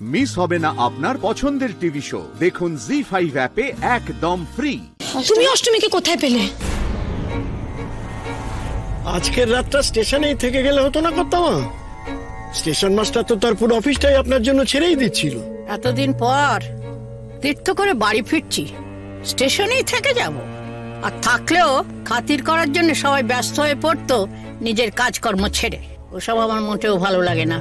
Miss হবে না আপনার পছন্দের টিভি শো। দেখুন জি5 অ্যাপে একদম ফ্রি। তুমি অষ্টমীকে কোথায় পেলে? আজকের রাতটা স্টেশনেই থেকে গেলে হতো না কর্তামা? স্টেশন মাস্টার তো তার পুরো অফিসটাই আপনার জন্য ছেড়েই দিচ্ছিল। এতদিন পর তীর্থ করে বাড়ি ফিরছি, স্টেশনেই থেকে যাব? আর থাকলেও খাতির করার জন্য সবাই ব্যস্ত হয়ে পড়তো নিজের কাজকর্ম ছেড়ে। ওসব আমার মোটেও ভালো লাগে না।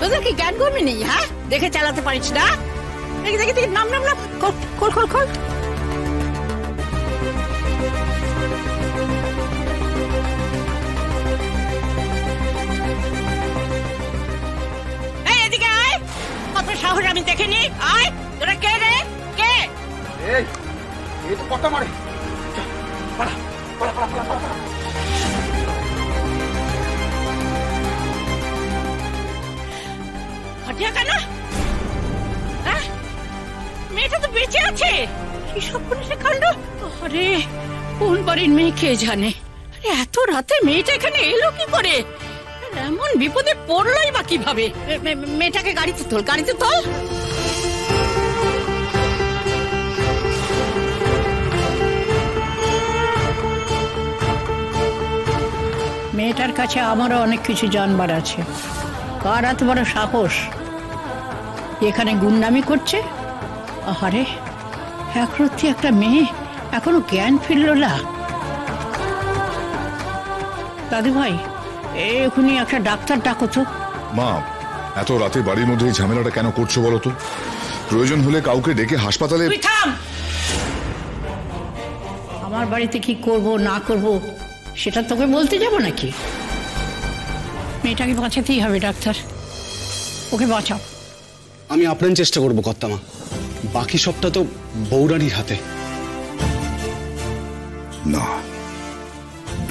তোদের কি জ্ঞান কমে নেই? হ্যাঁ, দেখে চালাতে পারিস না? দেখে দেখে দেখে নাম নাম নাম, খোল খোল খোল। এদিকে আয়, কত সাহস আমি দেখিনি। আয়, তোরা কে রে? কে? এই তো কত মারে। পালা পালা পালা পালা পালা। কেন? মেয়েটা তো বেঁচে আছে। কি সব পুলিশে কাণ্ড! আরে কোন বাড়ির মেয়ে কে জানে? আরে এত রাতে মেয়েটা এখানে এলো কি করে? এমন বিপদে পড়লোই বা কিভাবে? মেয়েটাকে গাড়িতে তোল, গাড়িতে তোল। মেয়েটার কাছে আমারও অনেক কিছু জানবার আছে। কার এত বড় সাহস এখানে গুন্ডামি করছে? আরে একরত্তি একটা মেয়ে, এখনো জ্ঞান ফিরল না। দাদু ভাই, এখনই একটা ডাক্তার ডাকো তো। মা, এত রাতে বাড়ির মধ্যে এই ঝামেলাটা কেন করছো বলো তো? প্রয়োজন হলে কাউকে ডেকে হাসপাতালে। তুই থাম। আমার বাড়িতে কি করব না করব সেটা তোকে বলতে যাব নাকি? মেয়েটাকে বাঁচাতেই হবে ডাক্তার, ওকে বাঁচাও। আমি আপ্রাণ চেষ্টা করবো কর্তামা, বাকি সবটা তো বৌরানির হাতে। না,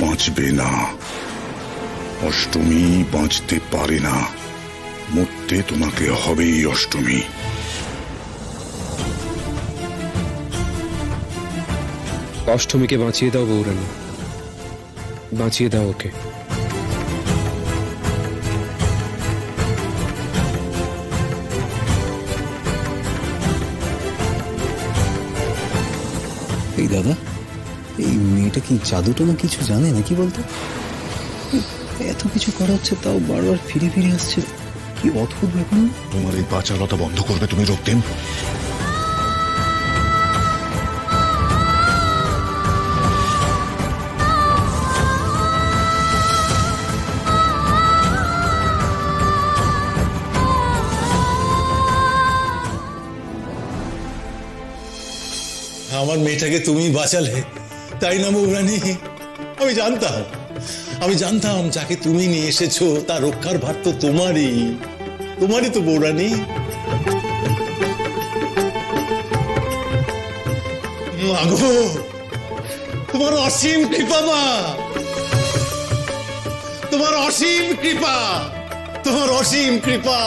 বাঁচবে না। অষ্টমী বাঁচতে পারে না, মরতে তোমাকে হবেই অষ্টমী। অষ্টমীকে বাঁচিয়ে দাও বৌরানি, বাঁচিয়ে দাও ওকে। এই দাদা, এই মেয়েটা কি জাদুটো না কিছু জানে নাকি বলতো? এত কিছু করা হচ্ছে তাও বারবার ফিরে ফিরে আসছে, কি অদ্ভুত ব্যাপার। তোমার এই বাচালতা বন্ধ করবে তুমি রক্তিম? আমার মেয়েটাকে তুমি বাঁচালে, তাই না বৌরানী? আমি জানতাম যাকে তুমি নিয়ে এসেছো তার রক্ষার ভার তো তোমারই তো বৌরানী। মাগো, তোমার অসীম কৃপা মা, তোমার অসীম কৃপা, তোমার অসীম কৃপা,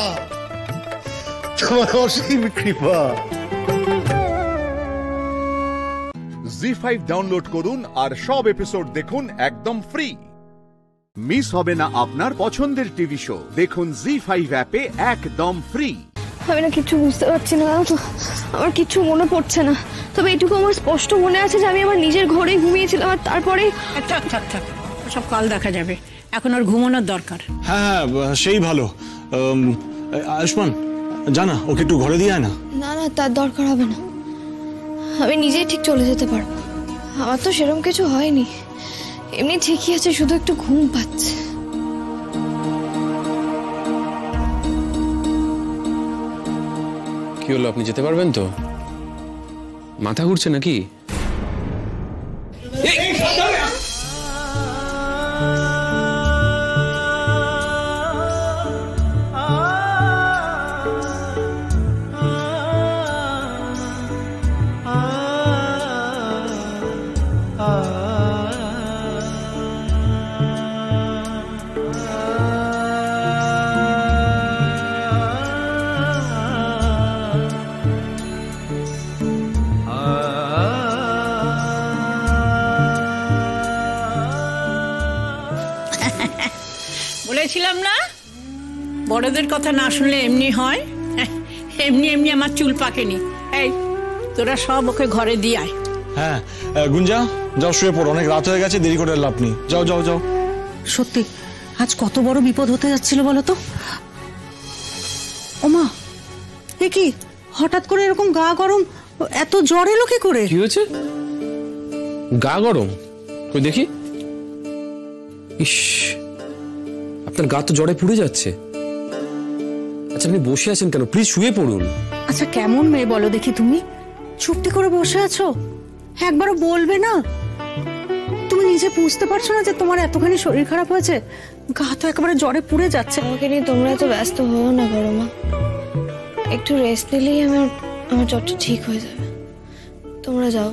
তোমার অসীম কৃপা। জি5 ডাউনলোড করুন আর সব এপিসোড দেখুন একদম ফ্রি। মিস হবে না আপনার পছন্দের টিভি শো। দেখুন জি5 অ্যাপে একদম ফ্রি। আমি না কিছু বুঝতে পারছি না, আমার কিছু মনে পড়ছে না। তবে এটুকু আমার স্পষ্ট মনে আছে যে আমি আমার নিজের ঘরেই ঘুমিয়েছিলাম, আর তারপরে। থাক থাক থাক, সব কাল দেখা যাবে, এখন ওর ঘুমানোর দরকার। হ্যাঁ, সেই ভালো। আয়ুষ্মান, জানা ওকে একটু ঘরে দিয়ে আয় না। না না, তার দরকার হবে না, আমি নিজেই ঠিক চলে যেতে পারবো। আমার তো সেরকম কিছু হয়নি, এমনি ঠিকই আছে, শুধু একটু ঘুম পাচ্ছে। কি হলো, আপনি যেতে পারবেন তো? মাথা ঘুরছে নাকি? বলেছিলাম না, বড়দের কথা না শুনলে এমনি হয়। এমনি এমনি আমার চুল পাকেনি। এই তোরা সব ওকে ঘরে দিয়ে আয়। হ্যাঁ গুঞ্জা, যাও শুয়ে পড়ো, অনেক রাত হয়ে গেছে, দেরি করে লাভ নেই। যাও যাও যাও। সত্যি আজ কত বড় বিপদ হতে যাচ্ছিল বলো তো। ওমা, এ কি হঠাৎ করে এরকম গা গরম, এত জ্বর এলো কি করে? কি হয়েছে? গা গরম? কই দেখি। ইস, আপনার গা তো জ্বরে পুড়ে যাচ্ছে। আচ্ছা আপনি বসে আছেন কেন? প্লিজ শুয়ে পড়ুন। আচ্ছা কেমন মেয়ে বলো দেখি তুমি, চুপটি করে বসে আছো, একবারও বলবে না? তুমি নিজে বুঝতে পারছো না যে তোমার এতখানি শরীর খারাপ হয়েছে? গা তো একেবারে জ্বরে পুড়ে যাচ্ছে। আমাকে নিয়ে তোমরা এত ব্যস্ত হও না বড় মা, একটু রেস্ট নিলেই আমার জ্বরটা ঠিক হয়ে যাবে। তোমরা যাও,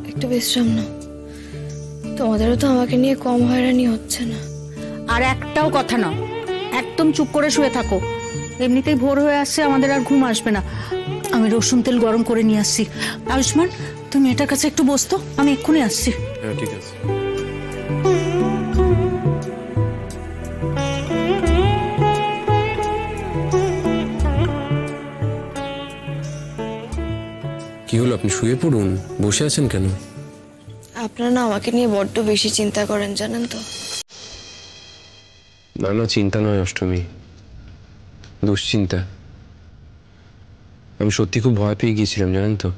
একটু বিশ্রাম নাও। তোমাদেরও তো আমাকে নিয়ে কম হয়রানি হচ্ছে না। আর একটাও কথা না, একদম চুপ করে শুয়ে থাকো। এমনিতেই ভোর হয়ে আসছে, আমাদের আর ঘুম আসবে না। আমি রসুন তেল গরম করে নিয়ে আসছি। আয়ুষ্মান, তুমি এটার কাছে একটু বসতো, আমি এক্ষুনি আসছি। হ্যাঁ ঠিক আছে। কি হলো? আপনি শুয়ে পড়ুন, বসে আছেন কেন? আপনারা না আমাকে নিয়ে বড্ড বেশি চিন্তা করেন জানেন তো। না না, চিন্তা নয় অষ্টমী, দুশ্চিন্তা। আমি সত্যি খুব ভয় পেয়ে গিয়েছিলাম জানেন তো।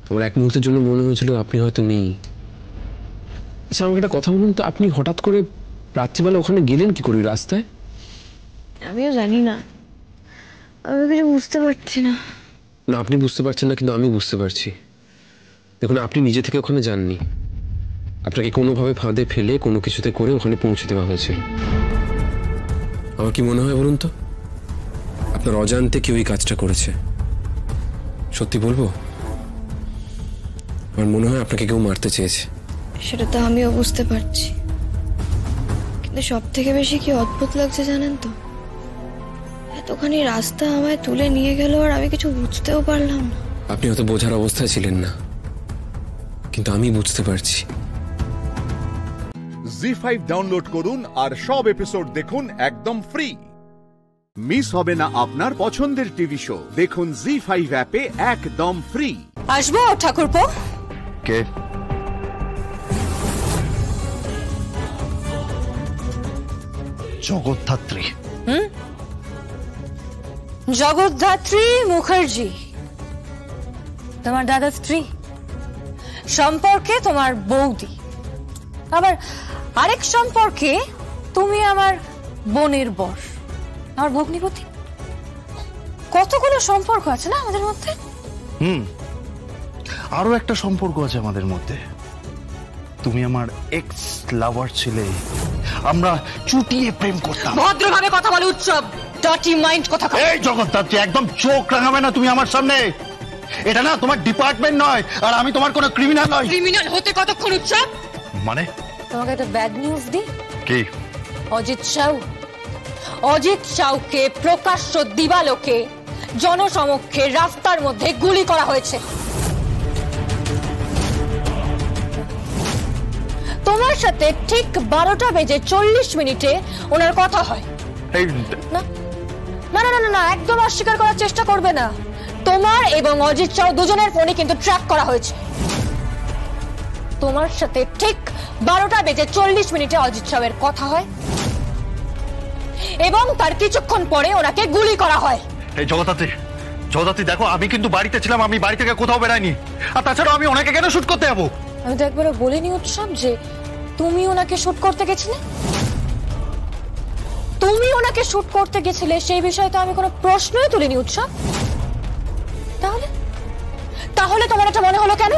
আমার এক মুহূর্তের জন্য মনে হয়েছিল আপনি হয়তো নেই। আচ্ছা আমাকে একটা কথা বলুন তো, আপনি হঠাৎ করে রাত্রিবেলা ওখানে গেলেন কি করে রাস্তায়? আমিও জানি না, আমি কিছু বুঝতে পারছি না। না আপনি বুঝতে পারছেন না, কিন্তু আমি বুঝতে পারছি। দেখুন আপনি নিজে থেকে ওখানে যাননি, আপনাকে কোনোভাবে ফাঁদে ফেলে কোনো কিছুতে করে ওখানে পৌঁছে দেওয়া হয়েছে। আমার কি মনে হয় বলুন তো, আপনার অজান্তে কেউ এই কাজটা করেছে। সত্যি বলবো, আমার মনে হয় আপনাকে কেউ মারতে চেয়েছে। সেটা তো আমিও বুঝতে পারছি, কিন্তু সব থেকে বেশি কি অদ্ভুত লাগছে জানেন তো, এতখানি রাস্তা আমায় তুলে নিয়ে গেল আর আমি কিছু বুঝতেও পারলাম না। আপনি হয়তো বোঝার অবস্থায় ছিলেন না, কিন্তু আমি বুঝতে পারছি। জি5 ডাউনলোড করুন আর সব এপিসোড দেখুন একদম ফ্রি। মিস হবে না আপনার পছন্দের টিভি শো, দেখুন জি5 অ্যাপে একদম ফ্রি। আসবো ঠাকুরপো? কে? জগদ্ধাত্রী। জগদ্ধাত্রী মুখার্জি তোমার দাদার স্ত্রী, সম্পর্কে তোমার বৌদি, আবার আরেক সম্পর্কে তুমি আমার বোনের বর, আমার ভগ্নিপতি। কতগুলো সম্পর্ক আছে না আমাদের মধ্যে। আরো একটা সম্পর্ক আছে আমাদের মধ্যে। তুমি আমার এক্স লাভার ছিলে, আমরা চুটিয়ে প্রেম করতাম। ভদ্রভাবে কথা বলে উৎসব, ডার্টি মাইন্ড কথা। এই জগদ্ধাত্রী, একদম চোখ রাঙাবে না তুমি আমার সামনে। এটা না তোমার ডিপার্টমেন্ট নয়, আর আমি তোমার কোনো ক্রিমিনাল নই। ক্রিমিনাল হতে কতক্ষণ উৎসব? মানে তোমাকে একটা ব্যাড নিউজ দি। কি? অজিত সাউকে প্রকাশ্য দিবালোকে জনসমক্ষে রাস্তার মধ্যে গুলি করা হয়েছে। তোমার সাথে ঠিক 12:40 ওনার কথা হয়। না না না না, একদম অস্বীকার করার চেষ্টা করবে না। তোমার এবং অজিত সাউ দুজনের ফোনে কিন্তু ট্র্যাক করা হয়েছে। তোমার সাথে ঠিক 12:40 অজিত সাউয়ের কথা হয় এবং তার কিছুক্ষণ পরে ওনাকে গুলি করা হয়। এই জগদ্ধাত্রী দেখো, আমি কিন্তু বাড়িতে ছিলাম, আমি বাড়ি থেকে কোথাও বেরাইনি। আর তাছাড়া আমি ওনাকে কেন শুট করতে যাবো? আমি তো একবারও বলিনি উৎসব যে তুমি ওনাকে শুট করতে গেছিলে। তুমি ওনাকে শুট করতে গেছিলে সেই বিষয়ে তো আমি কোনো প্রশ্নই তুলিনি উৎসব। তাহলে তোমার এটা মনে হলো কেন?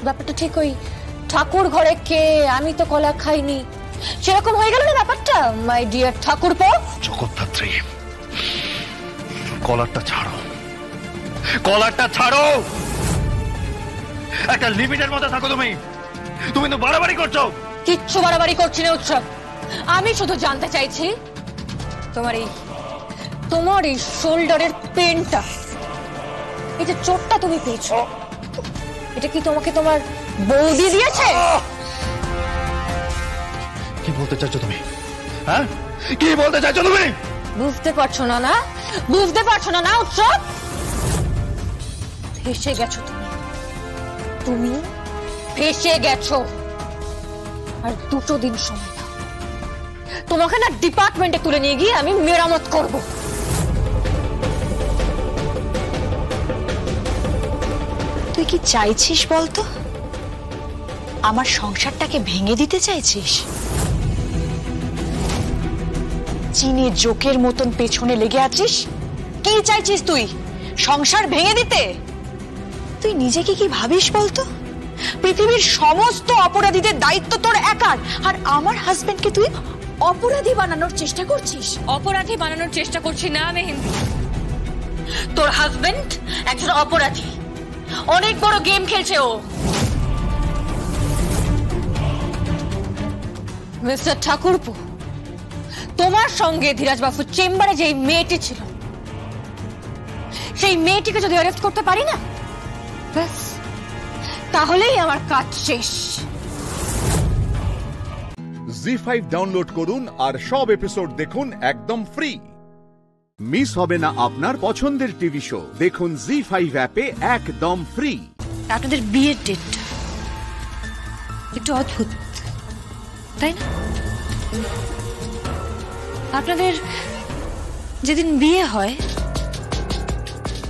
ব্যাপারটা ঠিক ওই ঠাকুর ঘরে কে আমি তো কলা খাইনি সেরকম হয়ে গেল না ব্যাপারটা, মাই ডিয়ার ঠাকুরপো। জগদ্ধাত্রী, কলারটা ছাড়ো, কলারটা ছাড়ো। একটা লিমিটের মধ্যে থাকো। তুমি তো বাড়াবাড়ি করছো। কিচ্ছু বাড়াবাড়ি করছি না উৎসব। আমি শুধু জানতে চাইছি তোমার এই শোল্ডারের পেনটা, এই যে চোটটা তুমি পেয়েছো, এটা কি তোমাকে তোমার বৌদি দিয়েছে? কি বলতে চাইছো তুমি? হ্যাঁ কি বলতে চাইছো তুমি? বুঝতে পারছো না? না বুঝতে পারছো না? না উৎসব, ফেসে গেছো তুমি ফেসে গেছো। আর 2 দিন সময় দাও, তোমাকে না ডিপার্টমেন্টে তুলে নিয়ে গিয়ে আমি মেরামত করব। তুই কি চাইছিস বলতো? আমার সংসারটাকে ভেঙে দিতে চাইছিস? চিনি জোকের মতন পেছনে লেগে আছিস? কি চাইছিস তুই? সংসার ভেঙে দিতে? তুই নিজেকে কি ভাবিস বলতো? পৃথিবীর সমস্ত অপরাধীদের দায়িত্ব তোর একার, আর আমার হাজবেন্ডকে তুই অপরাধী বানানোর চেষ্টা করছিস। অপরাধী বানানোর চেষ্টা করছি না মেহেন্দি। তোর হাজবেন্ড একজন অপরাধী, অনেক বড় গেম খেলছে ও। মিস্টার ঠাকুরপো, তোমার সঙ্গে ধীরাজবাবুর চেম্বারে যে মেয়েটি ছিল, সেই মেয়েটিকে যদি অ্যারেস্ট করতে পারি না, ব্যাস তাহলেই আমার কাজ শেষ। জি5 ডাউনলোড করুন আর সব এপিসোড দেখুন একদম ফ্রি। মিস হবে না আপনার পছন্দের টিভি শো। দেখুন জি5 অ্যাপে একদম ফ্রি। আপনাদের বিয়ের ডেটটা একটু অদ্ভুত, তাই না? আপনাদের যেদিন বিয়ে হয়,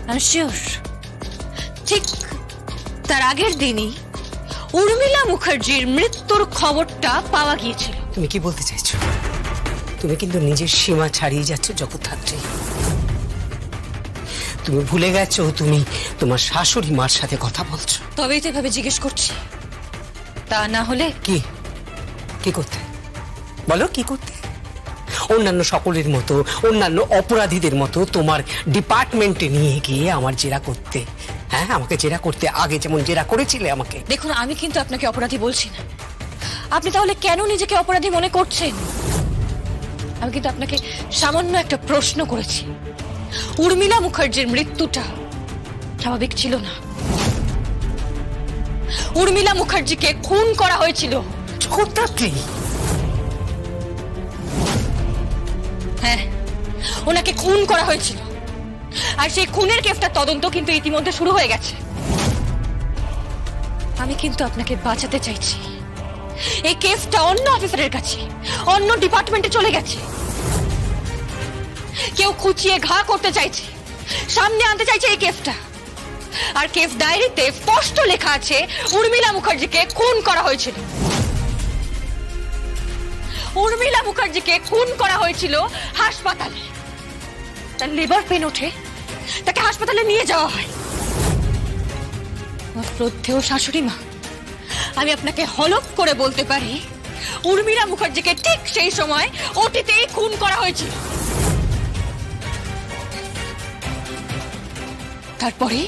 আমি শিওর ঠিক তার আগের দিনই উর্মিলা মুখার্জির মৃত্যুর খবরটা পাওয়া গিয়েছিল। তুমি কি বলতে চাইছো? তুমি কিন্তু নিজের সীমা ছাড়িয়ে যাচ্ছ জগদ্ধাত্রী। তুমি ভুলে গেছো তুমি তোমার শাশুড়ি মার সাথে কথা বলছো। তবেই তো এভাবে জিজ্ঞেস করছি, তা না হলে কি কি করতে বলো? কি করতে? অন্যান্য সকলের মতো, অন্যান্য অপরাধীদের মতো তোমার ডিপার্টমেন্টে নিয়ে গিয়ে আমার জেরা করতে। হ্যাঁ, আমাকে জেরা করতে, আগে যেমন জেরা করেছিলে আমাকে। দেখুন, আমি কিন্তু আপনাকে অপরাধী বলছি না। আপনি তাহলে কেন নিজেকে অপরাধী মনে করছেন? আমি কিন্তু আপনাকে সামান্য একটা প্রশ্ন করেছি। উর্মিলা মুখার্জির মৃত্যুটা স্বাভাবিক ছিল না। উর্মিলা মুখার্জিকে খুন করা হয়েছিল। হ্যাঁ, ওনাকে খুন করা হয়েছিল, আর সেই খুনের কেসটা তদন্ত কিন্তু ইতিমধ্যে শুরু হয়ে গেছে। আমি কিন্তু আপনাকে বাঁচাতে চাইছি। এই কেসটা অন্য অফিসারের কাছে, অন্য ডিপার্টমেন্টে চলে গেছে। কেউ খুঁচিয়ে ঘা করতে চাইছে, সামনে আনতে চাইছে এই কেসটা। আর কেস ডায়েরিতে স্পষ্ট লেখা আছে উর্মিলা মুখার্জিকে খুন করা হয়েছিল। উর্মিলা মুখার্জিকে খুন করা হয়েছিল হাসপাতালে। তার লিভার পেন ওঠে, তাকে হাসপাতালে নিয়ে যাওয়া হয়। আমার শ্রদ্ধেয় শাশুড়ি মা, আমি আপনাকে হলফ করে বলতে পারি উর্মিলা মুখার্জিকে ঠিক সেই সময় ওটিতেই খুন করা হয়েছিল। তারপরে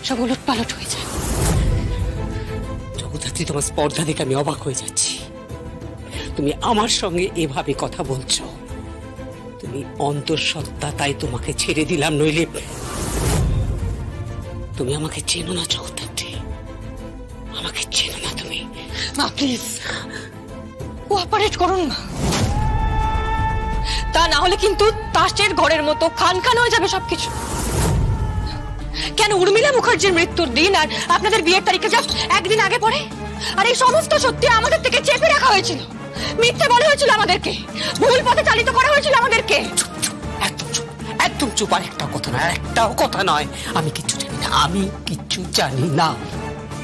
সব উলট পালট হয়ে যায়। জগদ্ধাত্রী, তোমার স্পর্ধা দেখে আমি অবাক হয়ে যাচ্ছি। তুমি আমার সঙ্গে এভাবে কথা বলছো। তুমি অন্তঃসত্ত্বা, তাই তোমাকে ছেড়ে দিলাম, নইলে তুমি আমাকে চেনো না জগদ্ধাত্রী, আমাকে চেনো না তুমি। মা প্লিজ কোঅপারেট করুন মা, তা না হলে কিন্তু তাসের ঘরের মতো খান খান হয়ে যাবে সবকিছু। কেন উর্মিলা মুখার্জির মৃত্যুর দিন আর আপনাদের বিয়ের তারিখে জাস্ট একদিন আগে পড়ে? আর এই সমস্ত সত্যি আমাদের থেকে চেপে রাখা হয়েছিল, মিথ্যে বলা হয়েছিল আমাদেরকে, ভুল পথে চালিত করা হয়েছিল আমাদেরকে। একদম চুপ। আর একটাও কথা নয়, একটাও কথা নয়। আমি কিচ্ছু জানি না, আমি কিচ্ছু জানি না।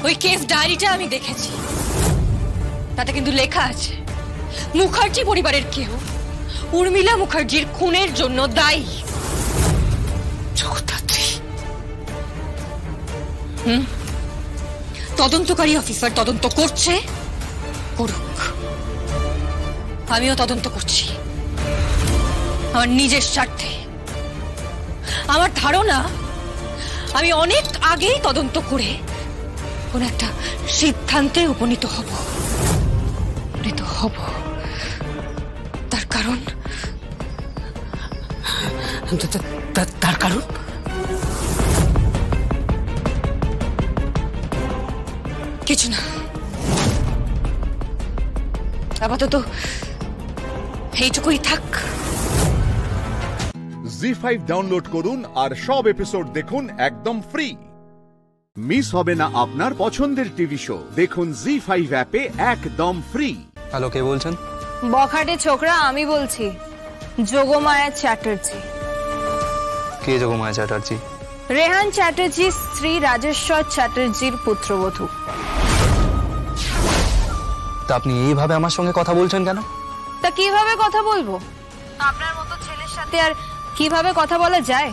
ওই কেস ডায়েরিটা আমি দেখেছি, তাতে কিন্তু লেখা আছে মুখার্জি পরিবারের কেউ উর্মিলা মুখার্জির খুনের জন্য দায়ী। জগদ্ধাত্রী, তদন্তকারী অফিসার তদন্ত করছে, করুক। আমিও তদন্ত করছি আমার নিজের স্বার্থে। আমার ধারণা আমি অনেক আগেই তদন্ত করে কোন একটা সিদ্ধান্তে উপনীত হব। তার কারণ কিছু না। আপাতত এইটুকুই থাক। জি5 ডাউনলোড করুন আর সব এপিসোড দেখুন একদম ফ্রি। মিস হবে না আপনার পছন্দের টিভি শো, দেখুন জি5 অ্যাপে একদম ফ্রি। হ্যালো, কে বলছেন? বখাটে ছোকরা আমি বলছি, যোগমায়া চ্যাটার্জি। কে যোগমায়া চ্যাটার্জি? রেহান চ্যাটার্জি স্ত্রী রাজেশ্বর চ্যাটার্জির পুত্রবধূ। তা আপনি এইভাবে আমার সঙ্গে কথা বলছেন কেন? তা কিভাবে কথা বলবো? আপনার মতো ছেলের সাথে আর কিভাবে কথা বলা যায়?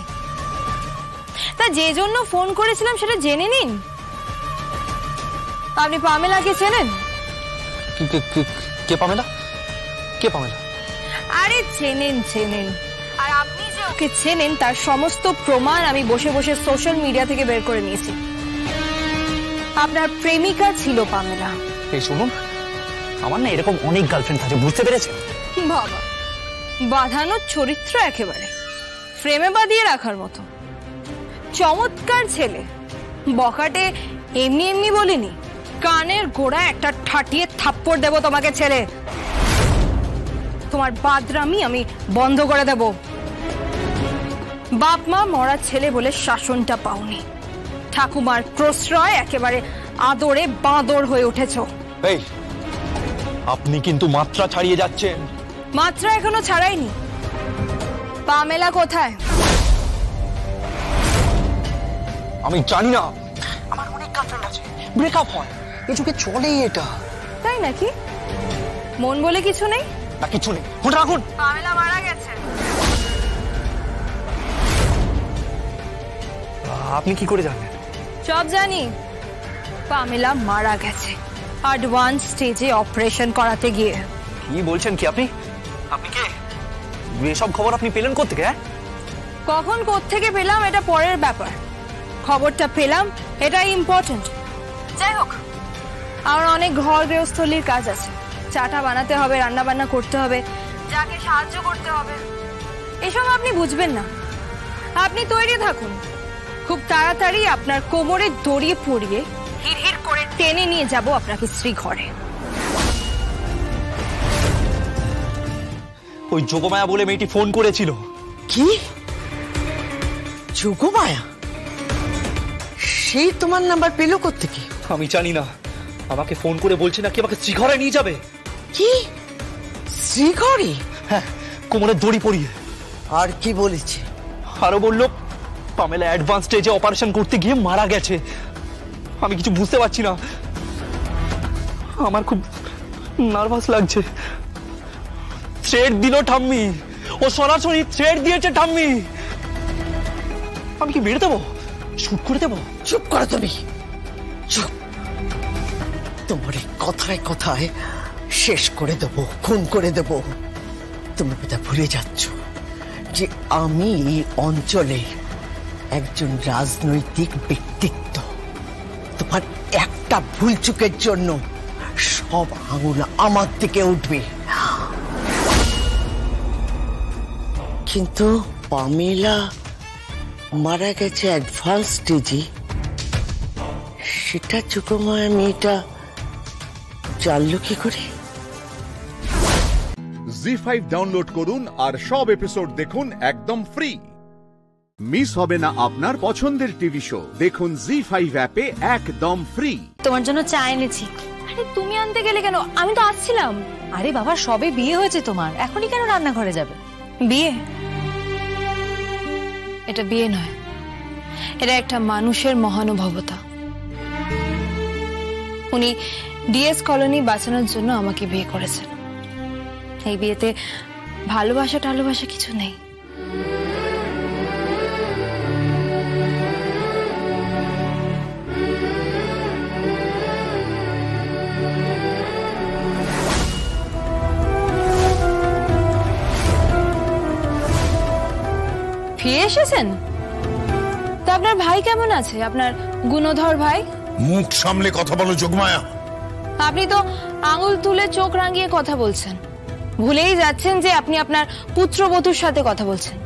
তা যে জন্য ফোন করেছিলাম সেটা জেনে নিন। আপনি পামেলাকে চেনেন? কে পামেলা? কে পামেলা? আরে চেনেন চেনেন। আর আপনি যে ওকে চেনেন তার সমস্ত প্রমাণ আমি বসে বসে সোশ্যাল মিডিয়া থেকে বের করে নিয়েছি। আপনার প্রেমিকা ছিল পামেলা। এই শুনুন, আমার না এরকম অনেক গার্লফ্রেন্ড আছে, বুঝতে পেরেছেন? বাবা, বাঁধানোর চরিত্র একেবারে ফ্রেমে বাঁধিয়ে রাখার মতো। চমৎকার ছেলে, বখাটে এমনি এমনি বলিনি, কানের গোড়া একটা ঠাটিয়ে থাপ্পড় দেব তোমাকে ছেলে। তোমার বাদরামি আমি বন্ধ করে দেব। বাপ মা মরা ছেলে বলে শাসনটা পাওনি, ঠাকুমার প্রশ্রয় একেবারে আদরে বাঁদর হয়ে উঠেছ। এই, আপনি কিন্তু মাত্রা ছাড়িয়ে যাচ্ছেন। মাত্রা এখনো ছাড়াইনি। পামেলা কোথায়? আমি জানি না, আমার অনেক গার্লফ্রেন্ড আছে, ব্রেকআপ হয়, এ যুগে চলেই এটা। তাই নাকি? মন বলে কিছু নেই? না, কিছু নেই। ফোনটা রাখুন। পামেলা মারা গেছে। আপনি কি করে জানেন? সব জানি। পামেলা মারা গেছে অ্যাডভান্স স্টেজে অপারেশন করাতে গিয়ে। কি বলছেন কি আপনি? আপনি কে? এসব খবর আপনি পেলেন কোত্থেকে? কখন কোত্থেকে পেলাম এটা পরের ব্যাপার, খবরটা পেলাম এটাই ইম্পর্টেন্ট। যাই হোক, আমার অনেক ঘর গৃহস্থলীর কাজ আছে। চাটা বানাতে হবে, রান্না বান্না করতে হবে, যাকে সাহায্য করতে হবে, এসব আপনি বুঝবেন না। আপনি তৈরি থাকুন, খুব তাড়াতাড়ি আপনার কোমরে দড়ি পরিয়ে হিড়হিড় করে টেনে নিয়ে যাব আপনাকে স্ত্রী ঘরে। ওই যোগমায়া বলে মেয়েটি ফোন করেছিল। কি? যোগমায়া? সেই তোমার নাম্বার পেল কোত্থেকে? আমি জানি না, আমাকে ফোন করে বলছে নাকি আমাকে শ্রীঘরে নিয়ে যাবে। কি? শ্রীঘরে? হ্যাঁ, কোমরে দড়ি পরিয়ে। আর কি বলেছে? আরো বললো পামেলা অ্যাডভান্স স্টেজে অপারেশন করতে গিয়ে মারা গেছে। আমি কিছু বুঝতে পারছি না, আমার খুব নার্ভাস লাগছে। থ্রেড দিল ঠাম্মি, ও সরাসরি থ্রেড দিয়েছে ঠাম্মি। আমি কি মেরে দেবো, শুট করে দেবো? চুপ করো তুমি, চুপ। তোমার এই কথায় কথায় শেষ করে দেবো, খুন করে দেবো। তুমি বোধহয় ভুলে যাচ্ছ যে আমি এই অঞ্চলে একজন রাজনৈতিক ব্যক্তিত্ব। তোমার একটা ভুল চুকের জন্য সব আঙুল আমার দিকে উঠবে। কিন্তু পামেলা মারা গেছে অ্যাডভান্স স্টেজে, সেটা যোগমায়া মেয়েটা জানলো কি করে? জি5 ডাউনলোড করুন আর সব এপিসোড দেখুন একদম ফ্রি। মিস হবে না আপনার পছন্দের টিভি শো, দেখুন জি5 অ্যাপে একদম ফ্রি। তোমার জন্য চা এনেছি। আরে তুমি আনতে গেলে কেন? আমি তো আসছিলাম। আরে বাবা, সবে বিয়ে হয়েছে তোমার, এখনই কেন রান্নাঘরে যাবে? বিয়ে? এটা বিয়ে নয়, এটা একটা মানুষের মহানুভবতা। উনি ডিএস কলোনি বাঁচানোর জন্য আমাকে বিয়ে করেছেন। এই বিয়েতে ভালোবাসা টালোবাসা কিছু নেই। ফিরে এসেছেন? তা আপনার ভাই কেমন আছে, আপনার গুণধর ভাই? মুখ সামলে কথা বলো যোগমায়া। আপনি তো আঙুল তুলে চোখ রাঙিয়ে কথা বলছেন, ভুলেই যাচ্ছেন যে আপনি আপনার পুত্রবধূর সাথে কথা বলছেন।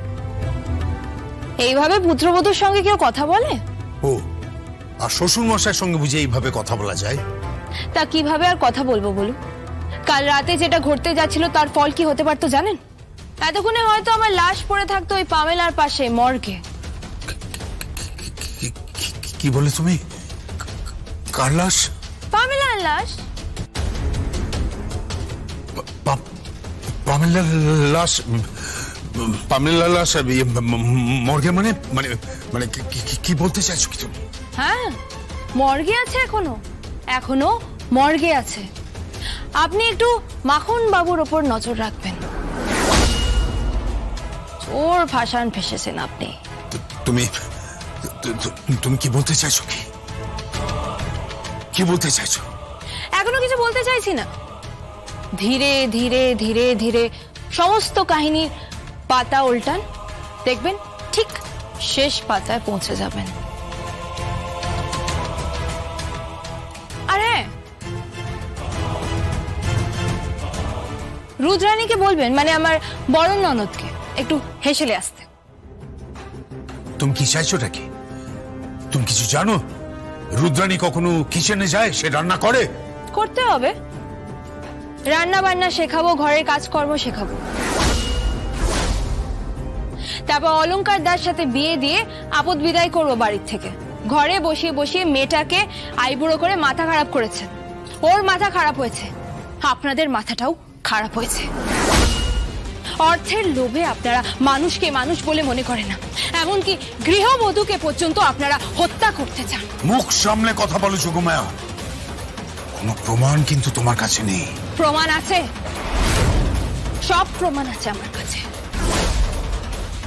এইভাবে পুত্রবধূর সঙ্গে কেউ কথা বলে? ও, আর শ্বশুর মশাইয়ের সঙ্গে বুঝে এইভাবে কথা বলা যায়? তা কিভাবে আর কথা বলবো বলুন? কাল রাতে যেটা ঘটতে যাচ্ছিল তার ফল কি হতে পারতো জানেন? এতক্ষণে হয়তো আমার লাশ পড়ে থাকতো ওই পামেলার পাশে মর্গে। কি বলে তুমি? কার লাশ? পামেলার লাশ। পামেলার লাশ? পামেলার লাশ মর্গে? মানে মানে মানে কি বলতে চাইছো কি তুমি? হ্যাঁ, মর্গে আছে এখনো মর্গে আছে। আপনি একটু মাখন বাবুর ওপর নজর রাখবেন। চোর ভাষণ ফেসেছেন আপনি। তুমি তুমি কি বলতে চাইছো? কি বলতে চাইছো? এখনো কিছু বলতে চাইছি না। ধীরে ধীরে ধীরে ধীরে সমস্ত কাহিনীর পাতা উল্টান, দেখবেন ঠিক শেষ পাতায় পৌঁছে যাবেন। আর হ্যাঁ, রুদ্রাণীকে বলবেন, মানে আমার বড় ননদকে, একটু হেসেলে আসতে। তুমি কি চাইছোটা কি? তুমি কিছু জানো? রুদ্রাণী কখনো কিচেনে যায়? সে রান্না করে? করতে হবে, রান্না বান্না শেখাবো, ঘরের কাজকর্ম শেখাবো। তারপর অলংকার দার সাথে বিয়ে দিয়ে আপদ বিদায় করবো বাড়ির থেকে। ঘরে বসিয়ে বসিয়ে মেয়েটাকে আইবুড়ো করে মাথা খারাপ করেছেন। ওর মাথা খারাপ হয়েছে, আপনাদের মাথাটাও খারাপ হয়েছে। অর্থের লোভে আপনারা মানুষকে মানুষ বলে মনে করেন না, এমনকি গৃহবধূকে পর্যন্ত আপনারা হত্যা করতে চান। মুখ সামলে কথা বলো যোগমায়া। কোনো প্রমাণ কিন্তু তোমার কাছে নেই। প্রমাণ আছে, সব প্রমাণ আছে আমার কাছে।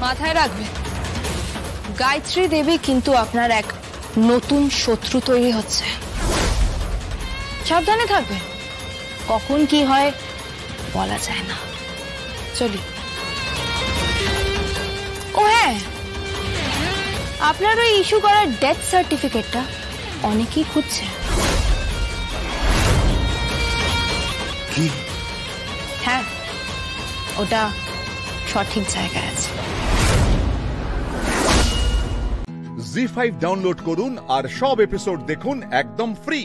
মাথায় রাখবেন, গায়ত্রী দেবী কিন্তু আপনার এক নতুন শত্রু তৈরি হচ্ছে। সাবধানে থাকবেন, কখন কি হয় বলা যায় না। চলি। ও হ্যাঁ, আপনার ওই ইস্যু করার ডেথ সার্টিফিকেটটা অনেকেই খুঁজছে। কি? হ্যাঁ, ওটা সঠিক জায়গায় আছে। জি5 ডাউনলোড করুন আর সব এপিসোড দেখুন একদম ফ্রি।